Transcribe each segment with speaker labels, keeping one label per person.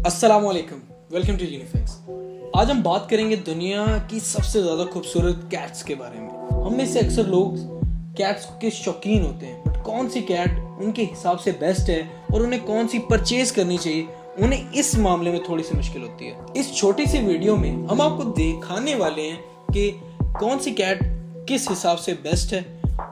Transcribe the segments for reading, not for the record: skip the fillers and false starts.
Speaker 1: अस्सलाम वालेकुम, welcome to यूनिफिक्स। आज हम बात करेंगे दुनिया की सबसे ज़्यादा खूबसूरत कैट्स के बारे में। हम में से अक्सर लोग कैट्स के शौकीन होते हैं, बट कौन सी कैट उनके हिसाब से बेस्ट है और उन्हें कौन सी परचेज करनी चाहिए, उन्हें इस मामले में थोड़ी सी मुश्किल होती है। इस छोटी सी वीडियो में हम आपको दिखाने वाले हैं कि कौन सी कैट किस हिसाब से बेस्ट है,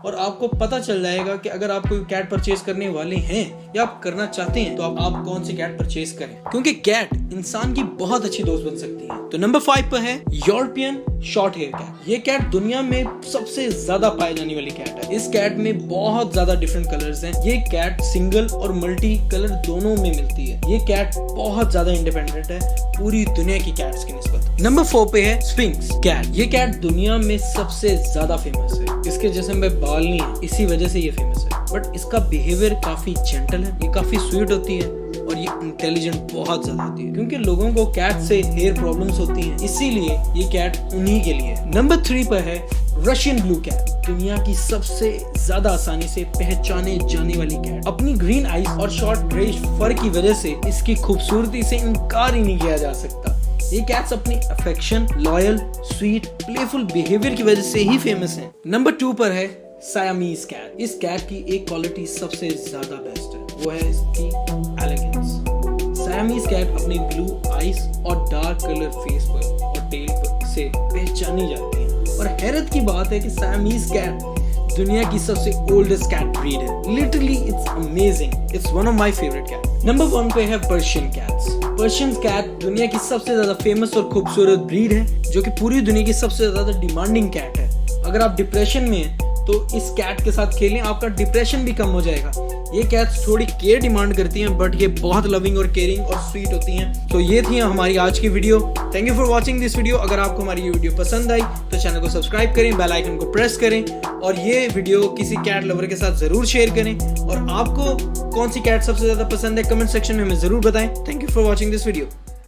Speaker 1: और आपको पता चल जाएगा कि अगर आप कोई कैट परचेज करने वाले हैं या आप करना चाहते हैं तो आप कौन सी कैट परचेज करें, क्योंकि कैट इंसान की बहुत अच्छी दोस्त बन सकती है। तो नंबर 5 पर है यूरोपियन शॉर्ट हेयर कैट। ये कैट दुनिया में सबसे ज्यादा पाई जाने वाली कैट है। इस कैट में बहुत ज्यादा डिफरेंट कलर्स हैं। ये कैट सिंगल और मल्टी कलर दोनों में मिलती है। ये कैट बहुत ज्यादा इंडिपेंडेंट है पूरी दुनिया की कैट्स की निस्बत। नंबर 4 पे है स्फिंक्स कैट। ये कैट दुनिया में सबसे ज्यादा फेमस है। इसके जिस्म में बाल नहीं है, इसी वजह से ये फेमस है, बट इसका बिहेवियर काफी जेंटल है, ये काफी स्वीट होती है और ये इंटेलिजेंट बहुत ज्यादा होती है, क्योंकि लोगों को कैट से हेयर प्रॉब्लम्स होती हैं, इसीलिए ये कैट उन्हीं के लिए। नंबर 3 पर है रशियन ब्लू कैट। दुनिया की सबसे ज्यादा आसानी से पहचाने जाने वाली कैट। अपनी ग्रीन आईज और शॉर्ट ग्रेइश फर की वजह से इसकी खूबसूरती से इनकार ही नहीं किया जा सकता। ये कैट्स अपनी affection, loyal, sweet, playful behaviour की वजह से ही फेमस हैं। नंबर 2 पर है सायामीज कैट। इस कैट की एक क्वालिटी सबसे ज्यादा बेस्ट है, वो है इसकी एलिगेंस। सायामीज कैट अपनी ब्लू आईज और डार्क कलर फेस पर और टेल पर से पहचानी जाती है, और हैरत की बात है कि सायामीज कैट दुनिया की सबसे ओल्डेस्ट कैट ब्रीड है। Literally it's amazing, it's one of my favourite cat. Number 1 पे है पर्शियन कैट्स। पर्शियन कैट दुनिया की सबसे ज्यादा फेमस और खूबसूरत ब्रीड है, जो कि पूरी दुनिया की सबसे ज्यादा डिमांडिंग कैट है। अगर आप डिप्रेशन में हैं तो इस कैट के साथ खेलें, आपका डिप्रेशन भी कम हो जाएगा। ये कैट्स थोड़ी केयर डिमांड करती हैं, बट ये बहुत लविंग और केयरिंग और स्वीट होती हैं। तो ये थी हमारी आज की video. Thank you for watching this video. अगर आपको हमारी ये वीडियो पसंद आई तो चैनल को सब्सक्राइब करें, बेल आइकन को प्रेस करें, और ये वीडियो किसी कैट लवर के साथ जरूर शेयर करें। और आपको कौन सी कैट सबसे ज्यादा पसंद है कमेंट सेक्शन में हमें जरूर बताएं। Thank you for watching this video.